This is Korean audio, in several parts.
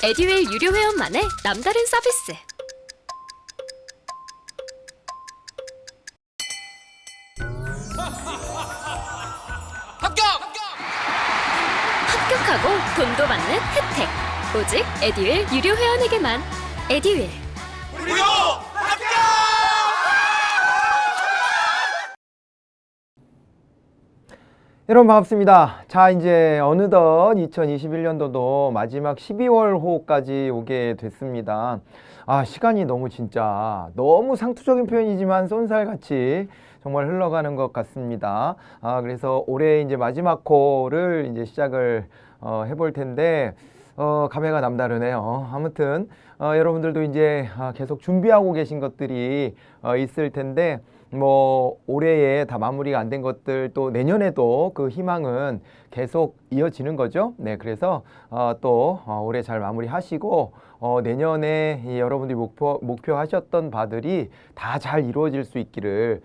에듀윌 유료 회원만의 남다른 서비스. 합격하고 돈도 받는 혜택. 오직 에듀윌 유료 회원에게만. 에듀윌. 무료 합격! 여러분 반갑습니다. 자, 이제 어느덧 2021년도도 마지막 12월 호까지 오게 됐습니다. 시간이 너무 진짜 너무 상투적인 표현이지만 쏜살같이 정말 흘러가는 것 같습니다. 그래서 올해 이제 마지막 호를 이제 시작을 해볼 텐데 감회가 남다르네요. 아무튼 여러분들도 이제 계속 준비하고 계신 것들이 있을 텐데 뭐 올해에 다 마무리가 안 된 것들 또 내년에도 그 희망은 계속 이어지는 거죠. 네, 그래서 또 올해 잘 마무리하시고 내년에 이 여러분들이 목표하셨던 바들이 다 잘 이루어질 수 있기를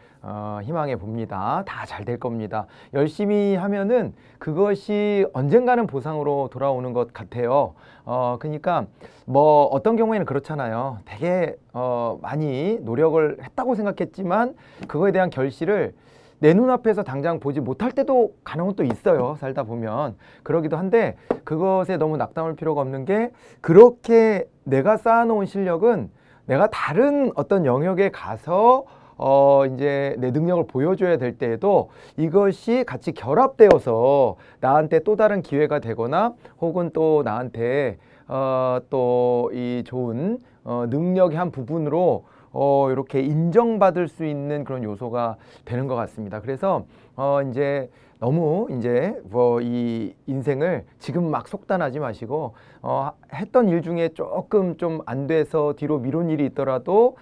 희망해 봅니다. 다 잘 될 겁니다. 열심히 하면은 그것이 언젠가는 보상으로 돌아오는 것 같아요. 그러니까 뭐 어떤 경우에는 그렇잖아요. 되게 많이 노력을 했다고 생각했지만 그거에 대한 결실을 내 눈앞에서 당장 보지 못할 때도 가능은 또 있어요. 살다 보면. 그러기도 한데 그것에 너무 낙담할 필요가 없는 게 그렇게 내가 쌓아놓은 실력은 내가 다른 어떤 영역에 가서 이제 내 능력을 보여줘야 될 때에도 이것이 같이 결합되어서 나한테 또 다른 기회가 되거나 혹은 또 나한테 또 이 좋은 능력의 한 부분으로 이렇게 인정받을 수 있는 그런 요소가 되는 것 같습니다. 그래서 이제 너무 이제 뭐 이 인생을 지금 막 속단하지 마시고 했던 일 중에 조금 좀 안 돼서 뒤로 미룬 일이 있더라도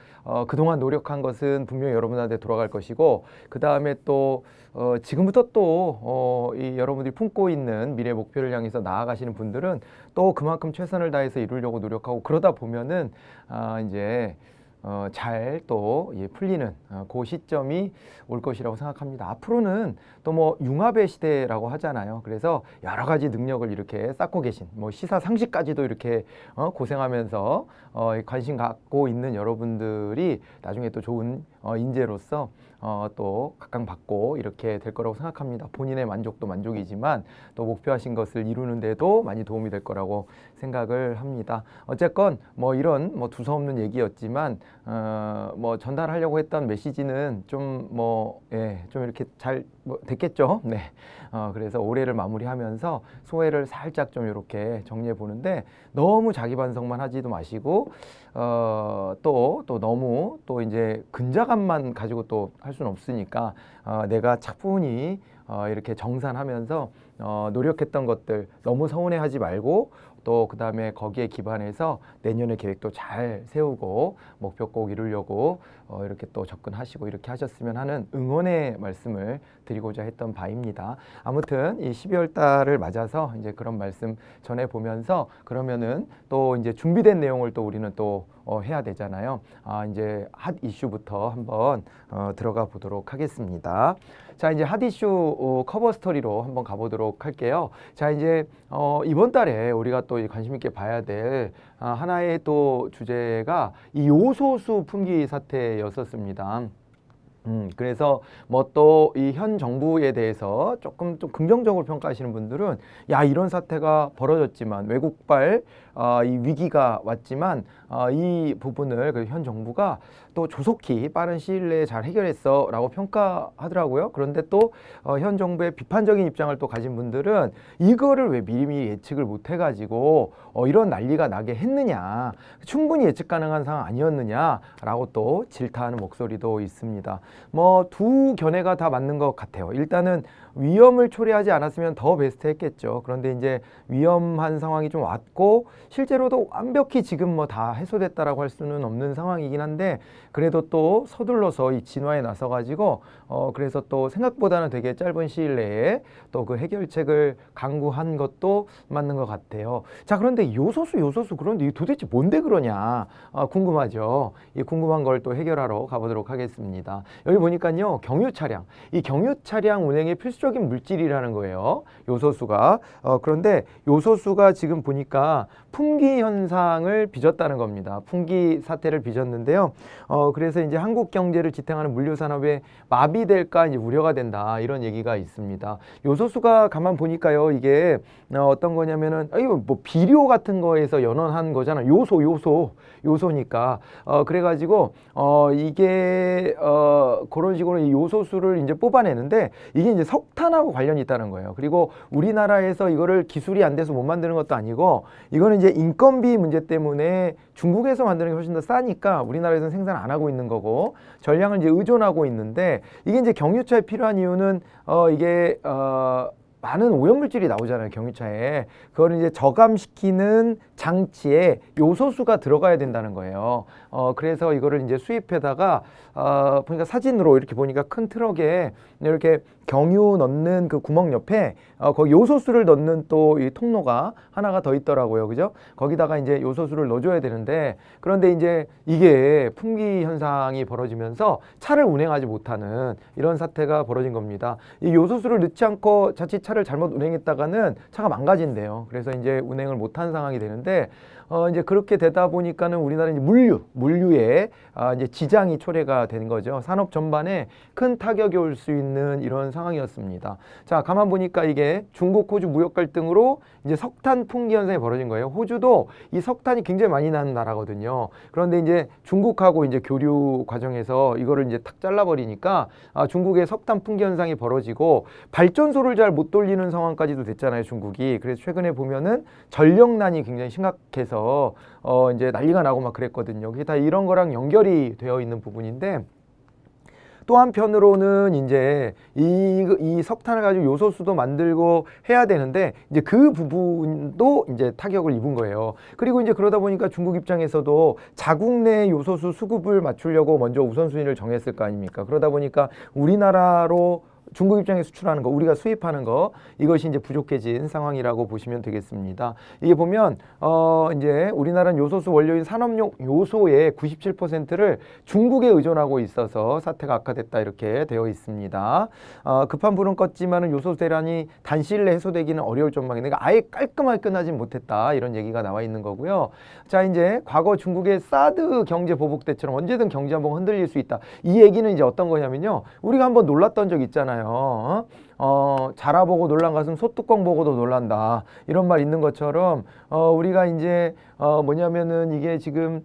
그동안 노력한 것은 분명히 여러분한테 돌아갈 것이고 그 다음에 또 지금부터 또 이 여러분들이 품고 있는 미래 목표를 향해서 나아가시는 분들은 또 그만큼 최선을 다해서 이루려고 노력하고 그러다 보면은 이제 잘 또 풀리는 그 시점이 올 것이라고 생각합니다. 앞으로는 또 뭐 융합의 시대라고 하잖아요. 그래서 여러 가지 능력을 이렇게 쌓고 계신 뭐 시사상식까지도 이렇게 고생하면서 관심 갖고 있는 여러분들이 나중에 또 좋은 인재로서 또 각광받고 이렇게 될 거라고 생각합니다. 본인의 만족도 만족이지만 또 목표하신 것을 이루는데도 많이 도움이 될 거라고 생각을 합니다. 어쨌건 뭐 이런 뭐 두서없는 얘기였지만 뭐 전달하려고 했던 메시지는 좀 좀 이렇게 잘 됐겠죠. 네. 그래서 올해를 마무리하면서 소회를 살짝 좀 이렇게 정리해 보는데 너무 자기 반성만 하지도 마시고 또 너무 또 이제 근자감만 가지고 또 할 수는 없으니까 내가 차분히 이렇게 정산하면서 노력했던 것들 너무 서운해하지 말고 또 그 다음에 거기에 기반해서 내년의 계획도 잘 세우고 목표 꼭 이루려고 이렇게 또 접근하시고 이렇게 하셨으면 하는 응원의 말씀을 드리고자 했던 바입니다. 아무튼 이 12월 달을 맞아서 이제 그런 말씀 전해 보면서 그러면은 또 이제 준비된 내용을 또 우리는 또 해야 되잖아요. 이제 핫 이슈부터 한번 들어가 보도록 하겠습니다. 자, 이제 핫 이슈 커버 스토리로 한번 가보도록 할게요. 자, 이제 이번 달에 우리가 또 관심 있게 봐야 될 하나의 또 주제가 이 요소수 품귀 사태였었습니다. 그래서 뭐 또 이 현 정부에 대해서 조금 좀 긍정적으로 평가하시는 분들은 야, 이런 사태가 벌어졌지만 외국발 이 위기가 왔지만 이 부분을 그 현 정부가 또 조속히 빠른 시일 내에 잘 해결했어 라고 평가하더라고요. 그런데 또 현 정부의 비판적인 입장을 또 가진 분들은 이거를 왜 미리미리 예측을 못 해가지고 이런 난리가 나게 했느냐, 충분히 예측 가능한 상황 아니었느냐 라고 또 질타하는 목소리도 있습니다. 뭐 두 견해가 다 맞는 것 같아요. 일단은 위험을 초래하지 않았으면 더 베스트 했겠죠. 그런데 이제 위험한 상황이 좀 왔고 실제로도 완벽히 지금 뭐 다 해소됐다라고 할 수는 없는 상황이긴 한데 그래도 또 서둘러서 이 진화에 나서 가지고 그래서 또 생각보다는 되게 짧은 시일 내에 또 그 해결책을 강구한 것도 맞는 것 같아요. 자, 그런데 요소수 그런데 이 도대체 뭔데 그러냐 궁금하죠. 이 궁금한 걸 또 해결하러 가보도록 하겠습니다. 여기 보니까요, 경유 차량, 이 경유 차량 운행의 필수적인 물질이라는 거예요. 요소수가. 그런데 요소수가 지금 보니까 품귀 현상을 빚었다는 겁니다. 품귀 사태를 빚었는데요. 그래서 이제 한국 경제를 지탱하는 물류 산업에 마비될까 이제 우려가 된다, 이런 얘기가 있습니다. 요소수가 가만 보니까요, 이게 어떤 거냐면은 이거 뭐 비료 같은 거에서 연원한 거잖아. 요소니까. 그래가지고 이게 그런 식으로 이 요소수를 이제 뽑아내는데 이게 이제 석탄하고 관련이 있다는 거예요. 그리고 우리나라에서 이거를 기술이 안 돼서 못 만드는 것도 아니고, 이거는 이제 인건비 문제 때문에 중국에서 만드는 게 훨씬 더 싸니까 우리나라에서는 생산 안 하고 있는 거고, 전량을 이제 의존하고 있는데, 이게 이제 경유차에 필요한 이유는 이게 많은 오염물질이 나오잖아요, 경유차에. 그거를 이제 저감시키는 장치에 요소수가 들어가야 된다는 거예요. 그래서 이거를 이제 수입해다가 보니까 사진으로 이렇게 보니까 큰 트럭에 이렇게 경유 넣는 그 구멍 옆에 거기 요소수를 넣는 또 이 통로가 하나가 더 있더라고요. 그죠? 거기다가 이제 요소수를 넣어줘야 되는데, 그런데 이제 이게 품귀 현상이 벌어지면서 차를 운행하지 못하는 이런 사태가 벌어진 겁니다. 이 요소수를 넣지 않고 자칫 차를 잘못 운행했다가는 차가 망가진대요. 그래서 이제 운행을 못한 상황이 되는데, 이제 그렇게 되다 보니까는 우리나라 이제 물류에 이제 지장이 초래가 된 거죠. 산업 전반에 큰 타격이 올 수 있는 이런 상황이었습니다. 자, 가만 보니까 이게 중국, 호주 무역 갈등으로 이제 석탄 품귀 현상이 벌어진 거예요. 호주도 이 석탄이 굉장히 많이 나는 나라거든요. 그런데 이제 중국하고 이제 교류 과정에서 이거를 이제 탁 잘라버리니까 중국의 석탄 품귀 현상이 벌어지고 발전소를 잘 못 돌리는 상황까지도 됐잖아요, 중국이. 그래서 최근에 보면은 전력난이 굉장히 심각해서 이제 난리가 나고 막 그랬거든요. 그게 다 이런 거랑 연결이 되어 있는 부분인데, 또 한편으로는 이제 이 석탄을 가지고 요소수도 만들고 해야 되는데, 이제 그 부분도 이제 타격을 입은 거예요. 그리고 이제 그러다 보니까 중국 입장에서도 자국 내 요소수 수급을 맞추려고 먼저 우선순위를 정했을 거 아닙니까? 그러다 보니까 우리나라로 중국 입장에 수출하는 거, 우리가 수입하는 거, 이것이 이제 부족해진 상황이라고 보시면 되겠습니다. 이게 보면 이제 우리나라는 요소수 원료인 산업용 요소의 97%를 중국에 의존하고 있어서 사태가 악화됐다, 이렇게 되어 있습니다. 급한 불은 껐지만은 요소수 대란이 단시일 내에 해소되기는 어려울 전망인데, 그러니까 아예 깔끔하게 끝나진 못했다, 이런 얘기가 나와 있는 거고요. 자, 이제 과거 중국의 사드 경제 보복 때처럼 언제든 경제 한번 흔들릴 수 있다. 이 얘기는 이제 어떤 거냐면요, 우리가 한번 놀랐던 적 있잖아요. 자라보고 놀란 가슴 소뚜껑 보고도 놀란다, 이런 말 있는 것처럼 우리가 이제 뭐냐면은 이게 지금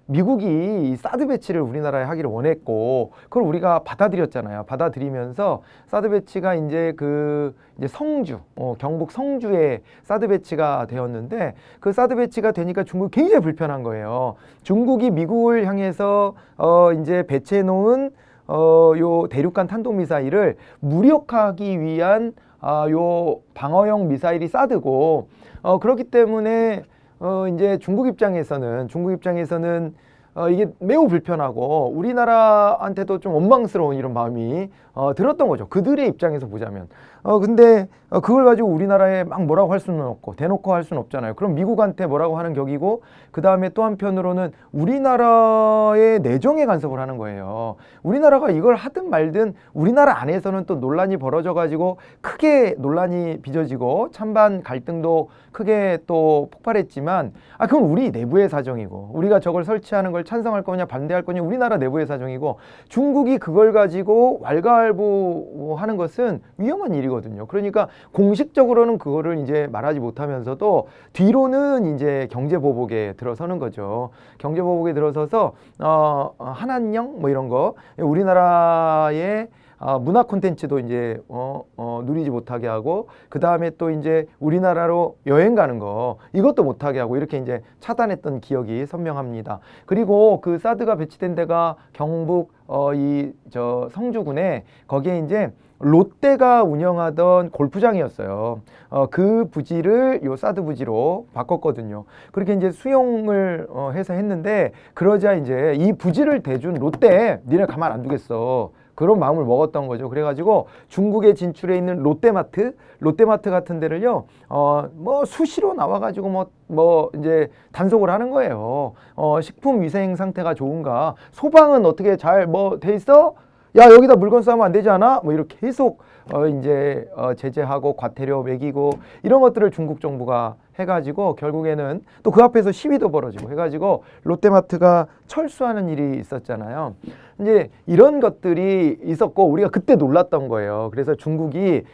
미국이 이 사드 배치를 우리나라에 하기를 원했고, 그걸 우리가 받아들였잖아요. 받아들이면서 사드 배치가 이제 이제 성주, 경북 성주에 사드 배치가 되었는데, 그 사드 배치가 되니까 중국이 굉장히 불편한 거예요. 중국이 미국을 향해서 이제 배치해 놓은 요 대륙간 탄도미사일을 무력화하기 위한 요 방어용 미사일이 사드고, 그렇기 때문에 이제 중국 입장에서는 이게 매우 불편하고 우리나라한테도 좀 원망스러운 이런 마음이 들었던 거죠. 그들의 입장에서 보자면. 근데 그걸 가지고 우리나라에 막 뭐라고 할 수는 없고, 대놓고 할 수는 없잖아요. 그럼 미국한테 뭐라고 하는 격이고, 그 다음에 또 한편으로는 우리나라의 내정에 간섭을 하는 거예요. 우리나라가 이걸 하든 말든 우리나라 안에서는 또 논란이 벌어져 가지고 크게 논란이 빚어지고 찬반 갈등도 크게 또 폭발했지만, 그건 우리 내부의 사정이고, 우리가 저걸 설치하는 걸 찬성할 거냐 반대할 거냐 우리나라 내부의 사정이고, 중국이 그걸 가지고 왈가왈부하는 것은 위험한 일이거든요. 그러니까 공식적으로는 그거를 이제 말하지 못하면서도 뒤로는 이제 경제보복에 들어서는 거죠. 경제보복에 들어서서 한한령 뭐 이런 거, 우리나라의 문화 콘텐츠도 이제 누리지 못하게 하고, 그 다음에 또 이제 우리나라로 여행 가는 거 이것도 못하게 하고, 이렇게 이제 차단했던 기억이 선명합니다. 그리고 그 사드가 배치된 데가 경북 성주군에, 거기에 이제 롯데가 운영하던 골프장이었어요. 그 부지를 요 사드 부지로 바꿨거든요. 그렇게 이제 수용을 해서 했는데, 그러자 이제 이 부지를 대준 롯데, 니네 가만 안 두겠어. 그런 마음을 먹었던 거죠. 그래가지고 중국에 진출해 있는 롯데마트 같은 데를요, 뭐 수시로 나와가지고 뭐 이제 단속을 하는 거예요. 식품 위생 상태가 좋은가? 소방은 어떻게 잘 뭐 돼 있어? 야, 여기다 물건 싸면 안 되지 않아? 뭐 이렇게 계속 이제 제재하고 과태료 매기고 이런 것들을 중국 정부가 해가지고 결국에는 또 그 앞에서 시위도 벌어지고 해가지고 롯데마트가 철수하는 일이 있었잖아요. 이제 이런 것들이 있었고 우리가 그때 놀랐던 거예요. 그래서 중국이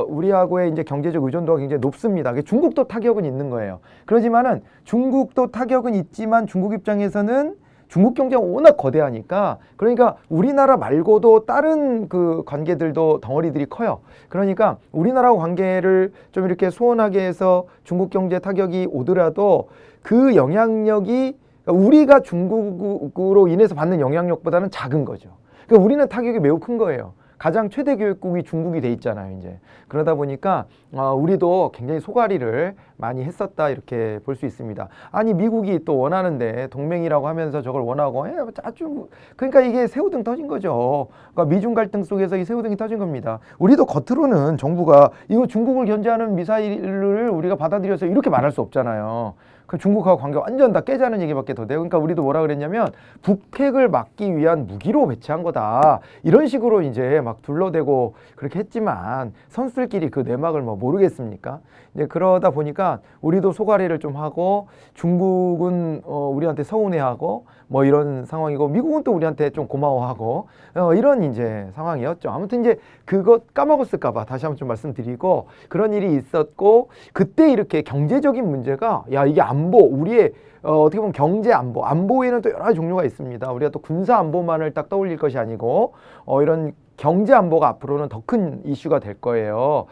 우리하고의 이제 경제적 의존도가 굉장히 높습니다. 중국도 타격은 있는 거예요. 그렇지만은 중국도 타격은 있지만 중국 입장에서는 중국 경제가 워낙 거대하니까, 그러니까 우리나라 말고도 다른 그 관계들도 덩어리들이 커요. 그러니까 우리나라 관계를 좀 이렇게 소원하게 해서 중국 경제 타격이 오더라도 그 영향력이 우리가 중국으로 인해서 받는 영향력보다는 작은 거죠. 그러니까 우리는 타격이 매우 큰 거예요. 가장 최대 교역국이 중국이 돼 있잖아요, 이제. 그러다 보니까 우리도 굉장히 소가리를 많이 했었다, 이렇게 볼 수 있습니다. 아니, 미국이 또 원하는데 동맹이라고 하면서 저걸 원하고 아주, 그러니까 이게 새우등 터진 거죠. 그러니까 미중 갈등 속에서 이 새우등이 터진 겁니다. 우리도 겉으로는 정부가 이거 중국을 견제하는 미사일을 우리가 받아들여서 이렇게 말할 수 없잖아요. 그 중국하고 관계 완전 다 깨자는 얘기밖에 더 돼요. 그러니까 우리도 뭐라 그랬냐면 북핵을 막기 위한 무기로 배치한 거다, 이런 식으로 이제 막 둘러대고 그렇게 했지만 선수들끼리 그 내막을 뭐 모르겠습니까? 이제 그러다 보니까 우리도 소가리를 좀 하고 중국은 우리한테 서운해하고 뭐 이런 상황이고, 미국은 또 우리한테 좀 고마워하고 이런 이제 상황이었죠. 아무튼 이제 그것 까먹었을까봐 다시 한번 좀 말씀드리고, 그런 일이 있었고, 그때 이렇게 경제적인 문제가, 야, 이게 안보, 우리의 어떻게 보면 경제 안보에는 또 여러 가지 종류가 있습니다. 우리가 또 군사 안보만을 딱 떠올릴 것이 아니고 이런 경제 안보가 앞으로는 더 큰 이슈가 될 거예요.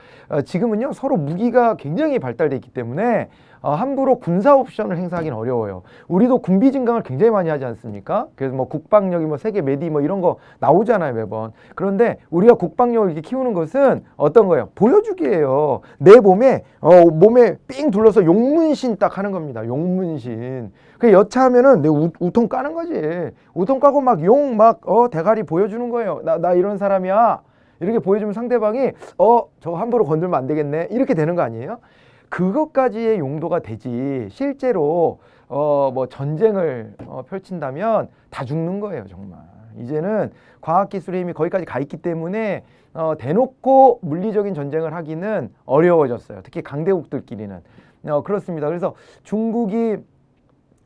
지금은요, 서로 무기가 굉장히 발달돼 있기 때문에 함부로 군사 옵션을 행사하기는 어려워요. 우리도 군비 증강을 굉장히 많이 하지 않습니까? 그래서 뭐 국방력이 뭐 세계 메디 뭐 이런 거 나오잖아요, 매번. 그런데 우리가 국방력을 이렇게 키우는 것은 어떤 거예요? 보여주기예요. 내 몸에 삥 둘러서 용문신 딱 하는 겁니다. 용문신. 그 여차하면은 내 우통 까는 거지. 우통 까고 막 대가리 보여주는 거예요. 나 이런 사람이야. 이렇게 보여주면 상대방이 저거 함부로 건들면 안 되겠네, 이렇게 되는 거 아니에요? 그것까지의 용도가 되지, 실제로 뭐 전쟁을 펼친다면 다 죽는 거예요, 정말. 이제는 과학기술의 힘이 거기까지 가 있기 때문에 대놓고 물리적인 전쟁을 하기는 어려워졌어요. 특히 강대국들끼리는. 그렇습니다. 그래서 중국이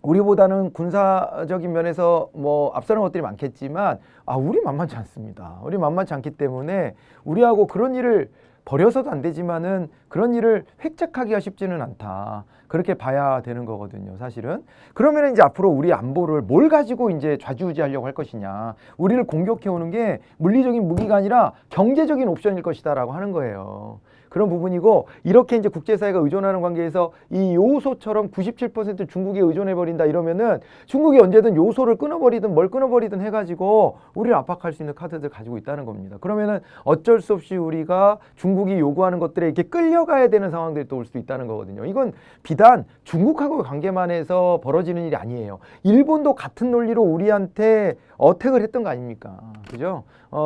우리보다는 군사적인 면에서 뭐 앞서는 것들이 많겠지만 우리 만만치 않습니다. 우리 만만치 않기 때문에 우리하고 그런 일을 버려서도 안 되지만은 그런 일을 획책하기가 쉽지는 않다, 그렇게 봐야 되는 거거든요, 사실은. 그러면 이제 앞으로 우리 안보를 뭘 가지고 이제 좌지우지하려고 할 것이냐, 우리를 공격해 오는 게 물리적인 무기가 아니라 경제적인 옵션일 것이다라고 하는 거예요. 그런 부분이고, 이렇게 이제 국제사회가 의존하는 관계에서 이 요소처럼 97% 중국에 의존해버린다 이러면은 중국이 언제든 요소를 끊어버리든 뭘 끊어버리든 해가지고 우리를 압박할 수 있는 카드들 가지고 있다는 겁니다. 그러면은 어쩔 수 없이 우리가 중국이 요구하는 것들에 이렇게 끌려가야 되는 상황들이 또 올 수 있다는 거거든요. 이건 비단 중국하고의 관계만 해서 벌어지는 일이 아니에요. 일본도 같은 논리로 우리한테 어택을 했던 거 아닙니까? 그죠?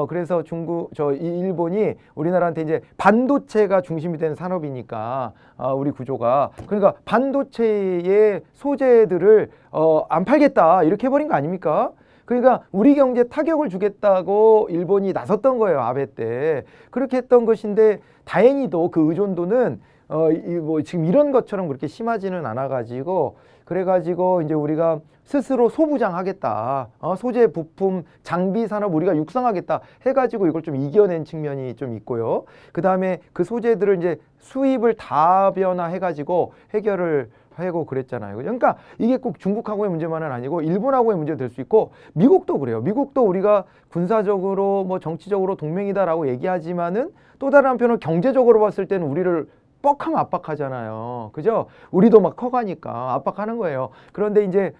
그래서 일본이 우리나라한테 이제 반도체가 중심이 되는 산업이니까 우리 구조가, 그러니까 반도체의 소재들을 안 팔겠다 이렇게 해버린 거 아닙니까? 그러니까 우리 경제에 타격을 주겠다고 일본이 나섰던 거예요, 아베 때. 그렇게 했던 것인데 다행히도 그 의존도는 뭐 지금 이런 것처럼 그렇게 심하지는 않아가지고, 그래가지고 이제 우리가 스스로 소부장하겠다, 소재, 부품, 장비 산업 우리가 육성하겠다 해가지고 이걸 좀 이겨낸 측면이 좀 있고요. 그 다음에 그 소재들을 이제 수입을 다변화해가지고 해결을 하고 그랬잖아요. 그러니까 이게 꼭 중국하고의 문제만은 아니고 일본하고의 문제가 될 수 있고, 미국도 그래요. 미국도 우리가 군사적으로 뭐 정치적으로 동맹이다라고 얘기하지만은 또 다른 한편으로 경제적으로 봤을 때는 우리를 뻑하면 압박하잖아요. 그죠? 우리도 막 커가니까 압박하는 거예요. 그런데 이제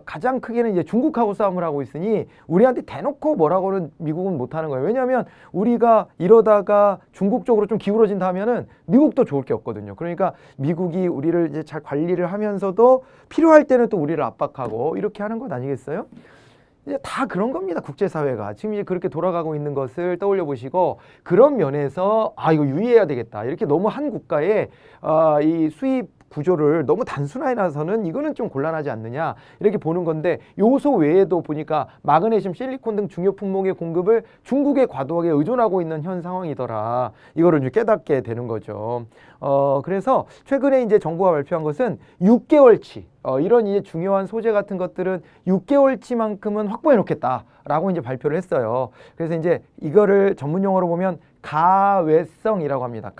가장 크게는 이제 중국하고 싸움을 하고 있으니 우리한테 대놓고 뭐라고는 미국은 못하는 거예요. 왜냐하면 우리가 이러다가 중국 쪽으로 좀 기울어진다 하면은 미국도 좋을 게 없거든요. 그러니까 미국이 우리를 이제 잘 관리를 하면서도 필요할 때는 또 우리를 압박하고 이렇게 하는 것 아니겠어요? 이제 다 그런 겁니다. 국제사회가 지금 이제 그렇게 돌아가고 있는 것을 떠올려 보시고, 그런 면에서 이거 유의해야 되겠다. 이렇게 너무 한 국가의 이 수입 구조를 너무 단순화해놔서는 이거는 좀 곤란하지 않느냐, 이렇게 보는 건데, 요소 외에도 보니까 마그네슘, 실리콘 등 중요 품목의 공급을 중국에 과도하게 의존하고 있는 현 상황이더라. 이거를 이제 깨닫게 되는 거죠. 그래서 최근에 이제 정부가 발표한 것은 6개월치, 이런 이제 중요한 소재 같은 것들은 6개월치만큼은 확보해 놓겠다라고 이제 발표를 했어요. 그래서 이제 이거를 전문 용어로 보면 가외성이라고 합니다.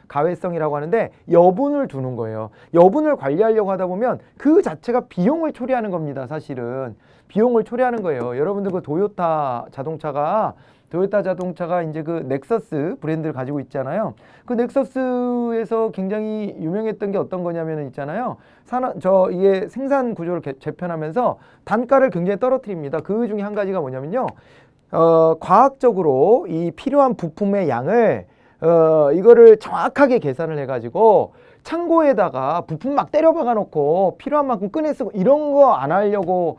가외성이라고 하는데 여분을 두는 거예요. 여분을 관리하려고 하다 보면 그 자체가 비용을 초래하는 겁니다. 사실은 비용을 초래하는 거예요. 여러분들 그 도요타 자동차가 이제 그 넥서스 브랜드를 가지고 있잖아요. 그 넥서스에서 굉장히 유명했던 게 어떤 거냐면 있잖아요. 이게 생산 구조를 재편하면서 단가를 굉장히 떨어뜨립니다. 그 중에 한 가지가 뭐냐면요. 과학적으로 이 필요한 부품의 양을 이거를 정확하게 계산을 해가지고 창고에다가 부품 막 때려 박아 놓고 필요한 만큼 꺼내 쓰고 이런 거 안 하려고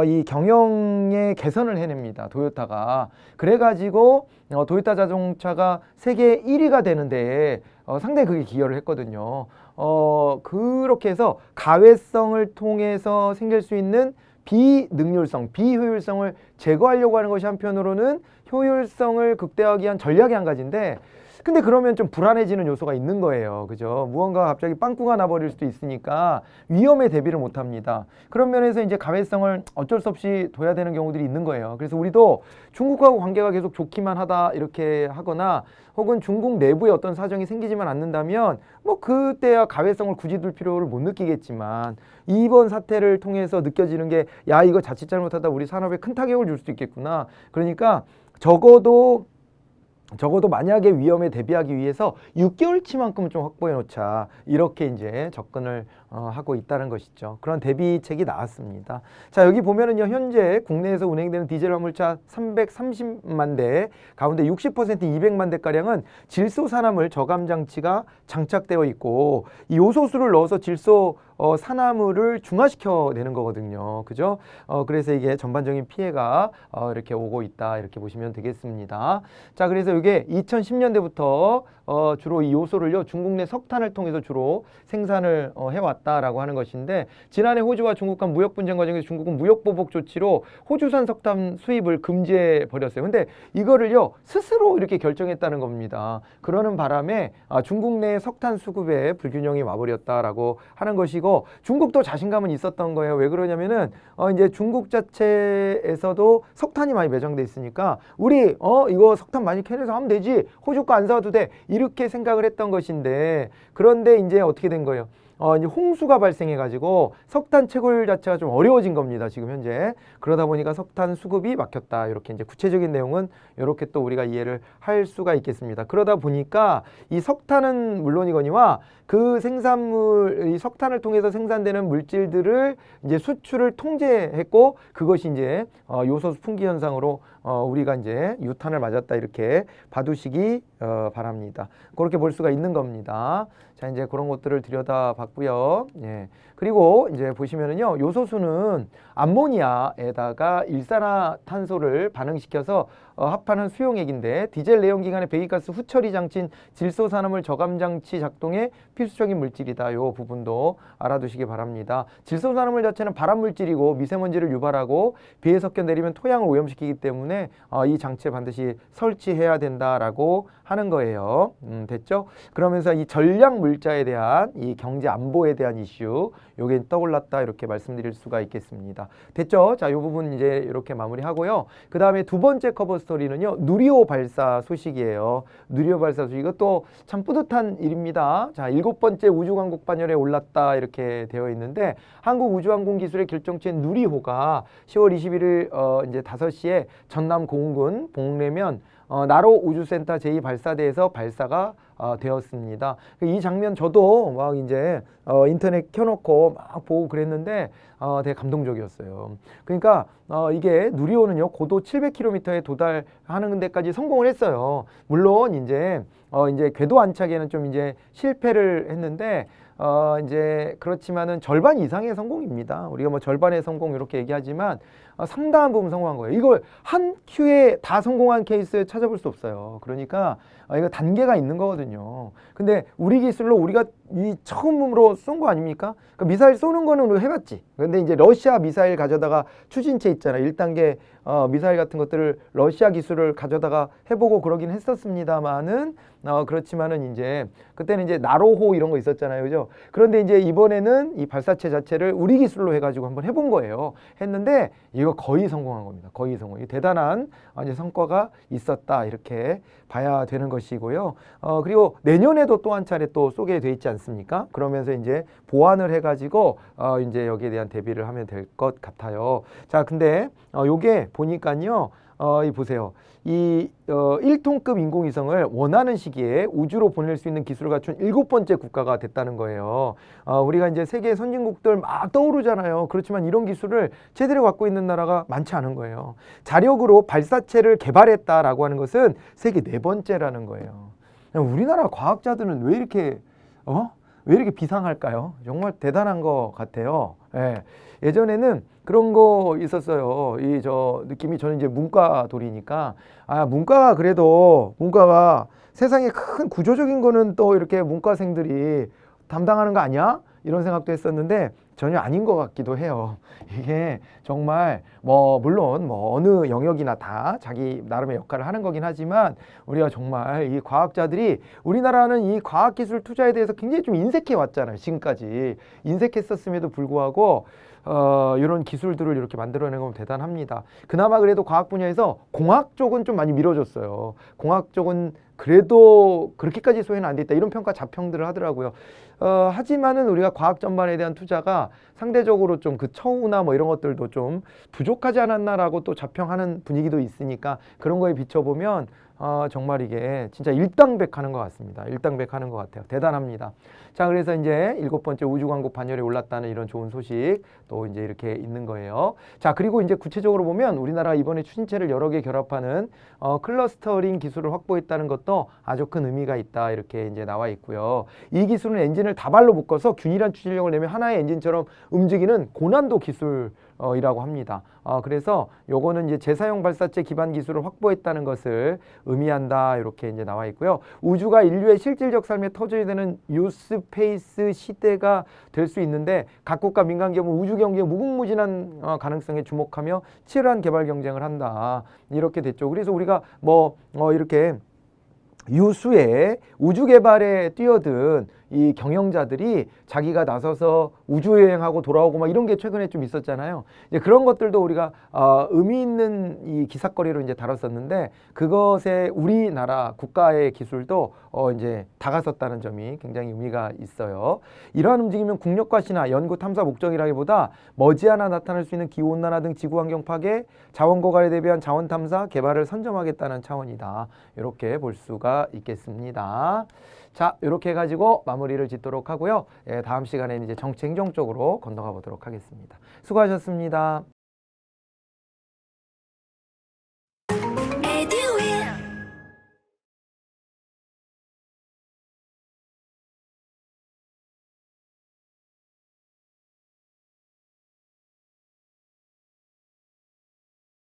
이 경영의 개선을 해냅니다. 도요타가. 그래가지고 도요타 자동차가 세계 1위가 되는데 상당히 그게 기여를 했거든요. 그렇게 해서 가외성을 통해서 생길 수 있는 비능률성, 비효율성을 제거하려고 하는 것이 한편으로는 효율성을 극대화하기 위한 전략이 한 가지인데, 근데 그러면 좀 불안해지는 요소가 있는 거예요. 그죠? 무언가 갑자기 빵꾸가 나버릴 수도 있으니까 위험에 대비를 못 합니다. 그런 면에서 이제 가외성을 어쩔 수 없이 둬야 되는 경우들이 있는 거예요. 그래서 우리도 중국하고 관계가 계속 좋기만 하다 이렇게 하거나, 혹은 중국 내부에 어떤 사정이 생기지만 않는다면 뭐 그때야 가외성을 굳이 둘 필요를 못 느끼겠지만, 이번 사태를 통해서 느껴지는 게 이거 자칫 잘못하다 우리 산업에 큰 타격을 줄 수도 있겠구나. 그러니까 적어도 만약에 위험에 대비하기 위해서 6개월치만큼은 좀 확보해 놓자, 이렇게 이제 접근을 하고 있다는 것이죠. 그런 대비책이 나왔습니다. 자, 여기 보면은요, 현재 국내에서 운행되는 디젤 화물차 330만 대 가운데 60% 200만 대가량은 질소 산화물 저감 장치가 장착되어 있고, 이 요소수를 넣어서 질소 산화물을 중화시켜 내는 거거든요. 그죠? 그래서 이게 전반적인 피해가 이렇게 오고 있다, 이렇게 보시면 되겠습니다. 자, 그래서 이게 2010년대부터 주로 이 요소를요, 중국 내 석탄을 통해서 주로 생산을 해왔다라고 하는 것인데, 지난해 호주와 중국 간 무역 분쟁 과정에서 중국은 무역 보복 조치로 호주산 석탄 수입을 금지해 버렸어요. 근데 이거를요, 스스로 이렇게 결정했다는 겁니다. 그러는 바람에 중국 내 석탄 수급에 불균형이 와버렸다라고 하는 것이고, 중국도 자신감은 있었던 거예요. 왜 그러냐면은 이제 중국 자체에서도 석탄이 많이 매장돼 있으니까 우리 이거 석탄 많이 캐내서 하면 되지, 호주 거 안 사도 돼, 이렇게 생각을 했던 것인데, 그런데 이제 어떻게 된 거예요? 이제 홍수가 발생해가지고 석탄 채굴 자체가 좀 어려워진 겁니다. 지금 현재. 그러다 보니까 석탄 수급이 막혔다. 이렇게 이제 구체적인 내용은 이렇게 또 우리가 이해를 할 수가 있겠습니다. 그러다 보니까 이 석탄은 물론이거니와 그 생산물, 이 석탄을 통해서 생산되는 물질들을 이제 수출을 통제했고, 그것이 이제 요소수 풍기 현상으로 우리가 이제 유탄을 맞았다, 이렇게 봐두시기 바랍니다. 그렇게 볼 수가 있는 겁니다. 자, 이제 그런 것들을 들여다봤고요. 예. 그리고 이제 보시면은요, 요소수는 암모니아에다가 일산화탄소를 반응시켜서 합하는 수용액인데, 디젤 내연기관의 배기가스 후처리 장치인 질소산화물 저감 장치 작동에 필수적인 물질이다. 요 부분도 알아두시기 바랍니다. 질소산화물 자체는 발암 물질이고 미세먼지를 유발하고 비에 섞여 내리면 토양을 오염시키기 때문에 이 장치에 반드시 설치해야 된다라고 하는 거예요. 됐죠? 그러면서 이 전략 물자에 대한 이 경제 안보에 대한 이슈, 요게 떠올랐다, 이렇게 말씀드릴 수가 있겠습니다. 됐죠? 자, 요 부분 이제 이렇게 마무리하고요. 그 다음에 두 번째 커버 스토리는요, 누리호 발사 소식이에요. 누리호 발사 소식, 이것도 참 뿌듯한 일입니다. 자, 7번째 우주왕국 반열에 올랐다, 이렇게 되어 있는데, 한국우주항공기술의 결정체인 누리호가 10월 21일 이제 5시에 전남 공군 봉래면 나로 우주센터 제2발사대에서 발사가 되었습니다. 이 장면 저도 막 이제 인터넷 켜놓고 막 보고 그랬는데 되게 감동적이었어요. 그러니까 이게 누리호는요 고도 700km에 도달하는 데까지 성공을 했어요. 물론 이제 궤도 안착에는 좀 이제 실패를 했는데 이제 그렇지만은 절반 이상의 성공입니다. 우리가 뭐 절반의 성공 이렇게 얘기하지만 상당한 부분 성공한 거예요. 이걸 한 큐에 다 성공한 케이스 찾아볼 수 없어요. 그러니까 이거 단계가 있는 거거든요. 근데 우리 기술로 우리가 이 처음으로 쏜 거 아닙니까? 그러니까 미사일 쏘는 거는 우리가 해봤지. 근데 이제 러시아 미사일 가져다가 추진체 있잖아요. 1단계 미사일 같은 것들을 러시아 기술을 가져다가 해보고 그러긴 했었습니다만은 그렇지만은 이제 그때는 이제 나로호 이런 거 있었잖아요. 그죠? 그런데 이제 이번에는 이 발사체 자체를 우리 기술로 해가지고 한번 해본 거예요. 했는데 이거 거의 성공한 겁니다. 거의 성공. 대단한 이제 성과가 있었다. 이렇게 봐야 되는 것이고요. 그리고 내년에도 또 한 차례 또 쏘게 돼 있지 않습니까? 그러면서 이제 보완을 해가지고 이제 여기에 대한 대비를 하면 될 것 같아요. 자, 근데 요게 보니까요. 이 보세요. 이 1톤급 인공위성을 원하는 시기에 우주로 보낼 수 있는 기술을 갖춘 7번째 국가가 됐다는 거예요. 우리가 이제 세계 선진국들 막 떠오르잖아요. 그렇지만 이런 기술을 제대로 갖고 있는 나라가 많지 않은 거예요. 자력으로 발사체를 개발했다라고 하는 것은 세계 4번째라는 거예요. 우리나라 과학자들은 왜 이렇게 비상할까요? 정말 대단한 것 같아요. 예. 예전에는 그런 거 있었어요. 느낌이 저는 이제 문과돌이니까 문과가 그래도 문과가 세상에 큰 구조적인 거는 또 이렇게 문과생들이 담당하는 거 아니야? 이런 생각도 했었는데 전혀 아닌 것 같기도 해요. 이게 정말 물론 어느 영역이나 다 자기 나름의 역할을 하는 거긴 하지만 우리가 정말 이 과학자들이 우리나라는 이 과학기술 투자에 대해서 굉장히 좀 인색해 왔잖아요. 지금까지 인색했었음에도 불구하고 이런 기술들을 이렇게 만들어낸 건 대단합니다. 그나마 그래도 과학 분야에서 공학 쪽은 좀 많이 미뤄졌어요. 공학 쪽은 그래도 그렇게까지 소외는 안 돼 있다. 이런 평가 자평들을 하더라고요. 하지만은 우리가 과학 전반에 대한 투자가 상대적으로 좀 그 처우나 뭐 이런 것들도 좀 부족하지 않았나라고 또 자평하는 분위기도 있으니까 그런 거에 비춰보면 정말 이게 진짜 일당백하는 것 같습니다. 일당백하는 것 같아요. 대단합니다. 자, 그래서 이제 7번째 우주광국 반열에 올랐다는 이런 좋은 소식 또 이제 이렇게 있는 거예요. 자, 그리고 이제 구체적으로 보면 우리나라가 이번에 추진체를 여러 개 결합하는 클러스터링 기술을 확보했다는 것도 아주 큰 의미가 있다. 이렇게 이제 나와 있고요. 이 기술은 엔진을 다발로 묶어서 균일한 추진력을 내면 하나의 엔진처럼 움직이는 고난도 기술이라고 합니다. 그래서 요거는 이제 재사용 발사체 기반 기술을 확보했다는 것을 의미한다. 이렇게 이제 나와 있고요. 우주가 인류의 실질적 삶의 터전이 되는 뉴스페이스 시대가 될 수 있는데 각국과 민간 기업은 우주 경제의 무궁무진한 가능성에 주목하며 치열한 개발 경쟁을 한다. 이렇게 됐죠. 그래서 우리가 이렇게 유수의 우주 개발에 뛰어든 이 경영자들이 자기가 나서서 우주여행하고 돌아오고 막 이런 게 최근에 좀 있었잖아요. 이제 그런 것들도 우리가 의미 있는 이 기사거리로 이제 다뤘었는데 그것에 우리나라 국가의 기술도 이제 다가섰다는 점이 굉장히 의미가 있어요. 이러한 움직임은 국력과 신화, 연구 탐사 목적이라기보다 머지않아 나타날 수 있는 기후온난화 등 지구환경 파괴, 자원 고갈에 대비한 자원 탐사, 개발을 선점하겠다는 차원이다. 이렇게 볼 수가 있겠습니다. 자, 이렇게 해가지고 마무리를 짓도록 하고요. 다음 시간에는 이제 정치 행정 쪽으로 건너가 보도록 하겠습니다. 수고하셨습니다.